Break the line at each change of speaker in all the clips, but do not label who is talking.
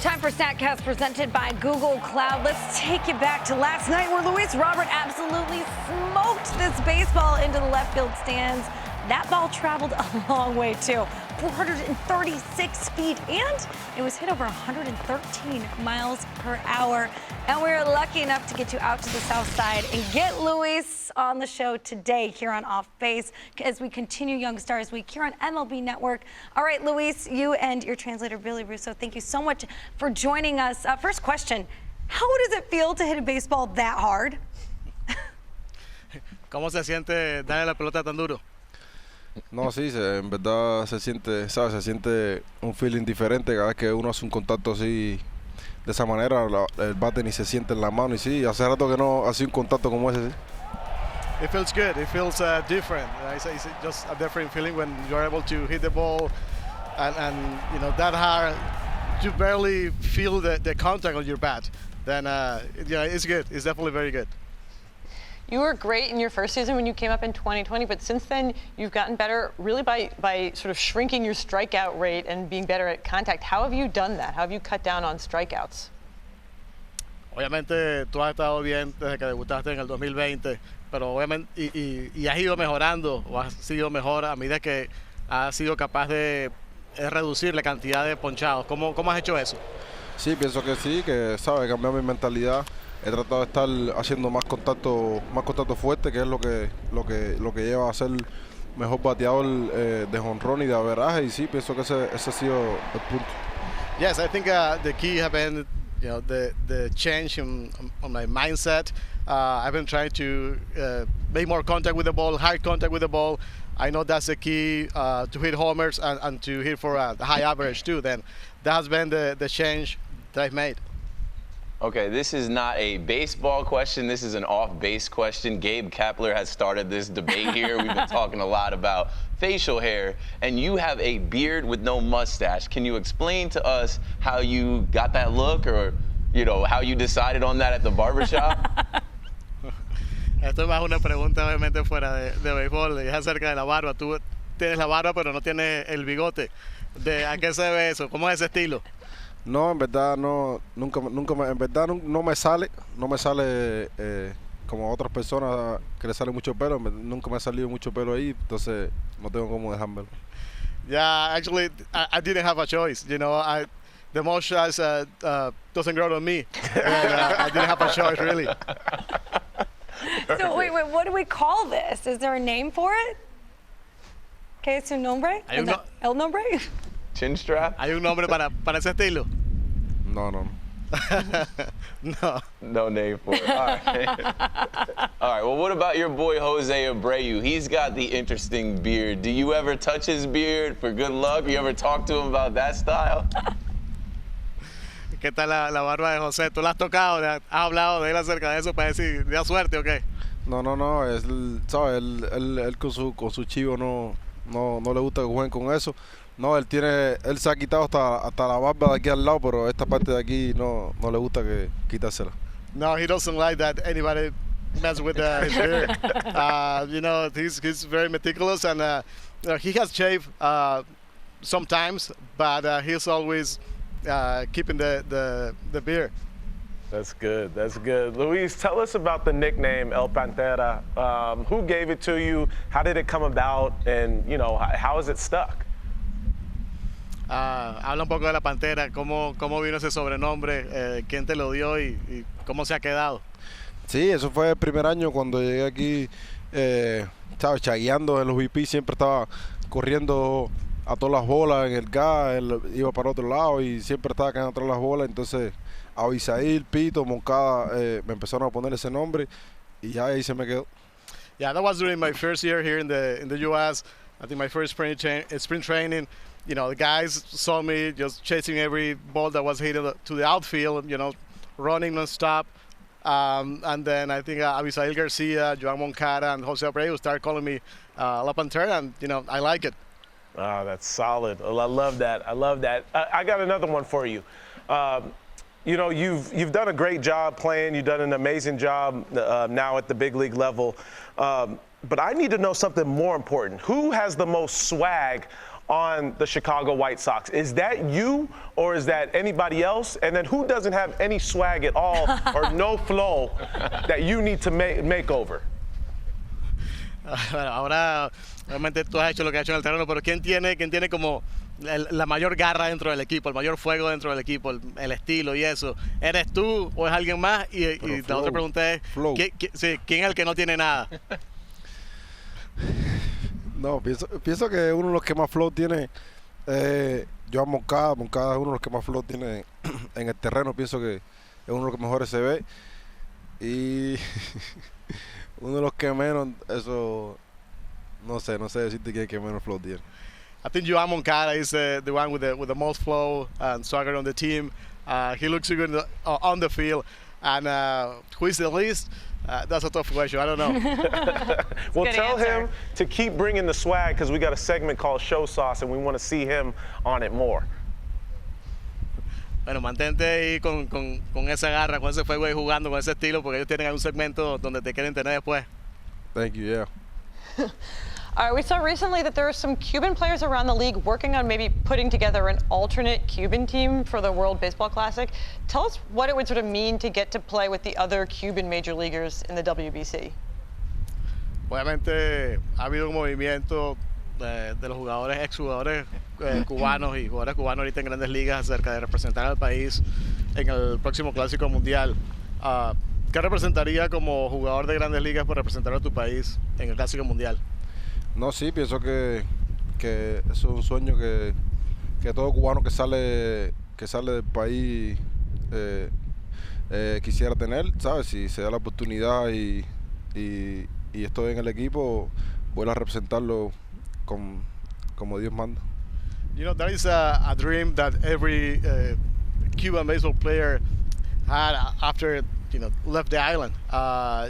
Time for StatCast presented by Google Cloud. Let's take you back to last night where Luis Robert absolutely smoked this baseball into the left field stands. That ball traveled a long way, too. 436 feet, and it was hit over 113 miles per hour. And we are lucky enough to get you out to the south side and get Luis on the show today here on Off Base as we continue Young Stars Week here on MLB Network. All right, Luis, you and your translator, Billy Russo, thank you so much for joining us. First question, how does it feel to hit a baseball that hard?
¿Cómo se siente darle la pelota tan duro?
No, sí, en verdad se siente, ¿sabes? Se siente un feeling diferente cada vez que uno hace un contacto así, de esa manera, el bate ni se siente en la mano. Y sí, hace rato que no hace un contacto como ese, sí.
It feels good. It feels different. It's just a different feeling when you're able to hit the ball and you know, that hard, you barely feel the contact on your bat. Then, yeah, it's good. It's definitely very good.
You were great in your first season when you came up in 2020, but since then you've gotten better really by sort of shrinking your strikeout rate and being better at contact. How have you done that? How have you cut down on strikeouts?
Obviamente tú has estado bien desde que debutaste en el 2020, pero obviamente y has ido mejorando o has sido mejor a medida que has sido capaz de reducir la cantidad de ponchados. ¿Cómo has hecho eso?
Sí, pienso que sí, que sabe, cambiar mi mentalidad. He tratado de estar haciendo más contacto fuerte, que es lo que lleva a ser mejor bateador de jonrón y de averaje, y sí, pienso que ese ha sido el punto.
Yes, I think the key have been, you know, the change on my mindset. I've been trying to make more contact with the ball, high contact with the ball. I know that's the key to hit homers and to hit for a high average too. Then that has been the change that I've made.
Okay, this is not a baseball question. This is an off-base question. Gabe Kapler has started this debate here. We've been talking a lot about facial hair, and you have a beard with no mustache. Can you explain to us how you got that look, or, you know, how you decided on that at the barbershop?
Esto es más una pregunta obviamente fuera de béisbol, es acerca de la barba. Tú tienes la barba, pero no tienes el bigote. ¿A qué se debe eso? ¿Cómo es ese estilo?
No, en verdad nunca no me sale como a otras personas que le sale mucho pelo. Nunca me ha salido mucho pelo ahí, entonces no tengo cómo dejármelo.
Yeah, actually, I didn't have a choice. You know, the mustache doesn't grow on me, and I didn't have a choice really.
So wait, what do we call this? Is there a name for it? ¿Qué es su nombre? ¿El nombre?
Chin strap?
¿Hay un nombre para ese estilo?
No.
No.
No name for it. All right. All right, well, what about your boy Jose Abreu? He's got the interesting beard. Do you ever touch his beard for good luck? You ever talk to him about that style?
¿Qué tal la barba de José? ¿Tú la has tocado? ¿Has hablado de él acerca de eso para decir, ¿da suerte o qué?
No, ¿sabes? Él con su chivo no le gusta que jueguen con eso. No, él se ha quitado hasta la barba de aquí al lado, pero esta parte de aquí no le gusta que quitársela.
No, he doesn't like that anybody mess with his beard. You know, he's very meticulous, and you know, he has shaved sometimes, but he's always keeping the beard.
That's good. That's good. Luis, tell us about the nickname El Pantera. Who gave it to you? How did it come about? And, you know, how is it stuck?
Habla un poco de la Pantera, cómo vino ese sobrenombre, quién te lo dio y cómo se ha quedado.
Sí, eso fue el primer año cuando llegué aquí, estaba chagueando en los VP, siempre estaba corriendo a todas las bolas en el gas, iba para otro lado y siempre estaba cayendo atrás de las bolas. Entonces Abisail, Pito, Moncada me empezaron a poner ese nombre y ya ahí se me quedó.
Yeah, that was during my first year here in the U.S. I think my first spring training. You know, the guys saw me just chasing every ball that was hit to the outfield, you know, running nonstop. And then I think Abisail Garcia, Joan Moncada, and Jose Abreu started calling me La Pantera, and, you know, I like it.
Oh, that's solid. Well, I love that. I got another one for you. You know, you've done a great job playing. You've done an amazing job now at the big league level. But I need to know something more important. Who has the most swag on the Chicago White Sox. Is that you or is that anybody else? And then who doesn't have any swag at all or no flow that you need to make over?
Bueno, ahora, obviamente tú has hecho lo que has hecho en el terreno, pero ¿quién tiene como la mayor garra dentro del equipo, el mayor fuego dentro del equipo, el estilo y eso? ¿Eres tú o es alguien más? Y la otra pregunta es, ¿quién es el que no tiene nada?
No, pienso que uno de los que más flow tiene, Joan Moncada. Moncada es uno de los que más flow tiene en el terreno. Pienso que es uno de los que mejores se ve. Y uno de los que menos, eso, no sé decirte quién es que menos flow tiene.
I think Joan Moncada is the one with the most flow and swagger on the team. He looks good on the field. And who is the least? That's a tough question. I don't know.
Well, tell him to keep bringing the swag because we got a segment called Show Sauce and we want to see him on it more.
Bueno, mantente ahí con esa garra, con ese fuego ahí jugando, con ese estilo, porque ellos tienen un segmento donde te quieren tener después.
Thank you, yeah.
All right, we saw recently that there are some Cuban players around the league working on maybe putting together an alternate Cuban team for the World Baseball Classic. Tell us what it would sort of mean to get to play with the other Cuban major leaguers in the WBC.
Obviamente ha habido un movimiento de los jugadores, exjugadores cubanos y jugadores cubanos ahorita en Grandes Ligas acerca de representar al país en el próximo Clásico Mundial. ¿Qué representaría como jugador de Grandes Ligas por representar a tu país en el Clásico Mundial?
No, sí, pienso que eso es un sueño que todo cubano que sale del país quisiera tener, ¿sabes? Si se da la oportunidad y estoy en el equipo, voy a representarlo como Dios manda.
You know, that is a dream that every Cuban baseball player had after left the island.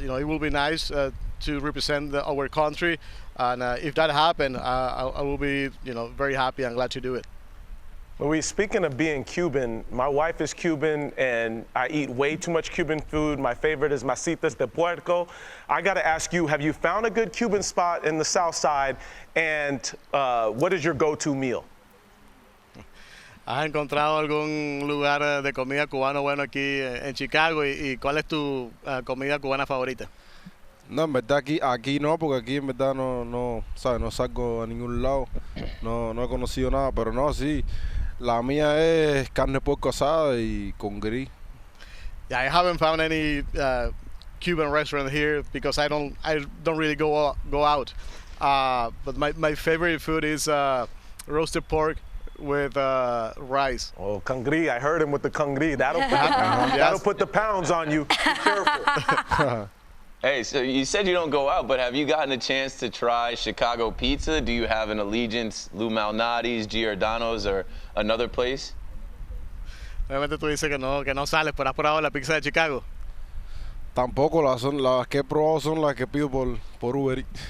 It will be nice to represent our country, and if that happened, I will be very happy and glad to do it.
Luis, speaking of being Cuban, my wife is Cuban and I eat way too much Cuban food. My favorite is masitas de puerco. I got to ask you, have you found a good Cuban spot in the South Side, and what is your go-to meal?
¿Has encontrado algún lugar de comida cubano bueno aquí en Chicago y cuál es tu comida cubana favorita?
No, en verdad aquí no, porque aquí en verdad no salgo a ningún lado, no he conocido nada, pero no, sí, la mía es carne de puerco asada y con gris.
Yeah, I haven't found any Cuban restaurant here because I don't really go out. But my favorite food is roasted pork with rice.
Oh, cangri, I heard him with the cangri. That'll put the pounds on you. Be careful.
Hey, so you said you don't go out, but have you gotten a chance to try Chicago pizza? Do you have an allegiance, Lou Malnati's, Giordano's, or another place?
Obviamente tú dices que no sales, pero has probado la pizza de Chicago.
Tampoco las que he probado son las que pido por Uber Eats.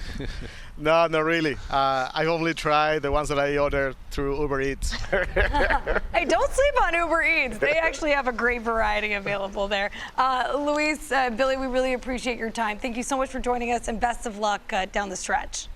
No, not really. I only try the ones that I order through Uber Eats.
Hey, don't sleep on Uber Eats. They actually have a great variety available there. Luis, Billy, we really appreciate your time. Thank you so much for joining us, and best of luck down the stretch.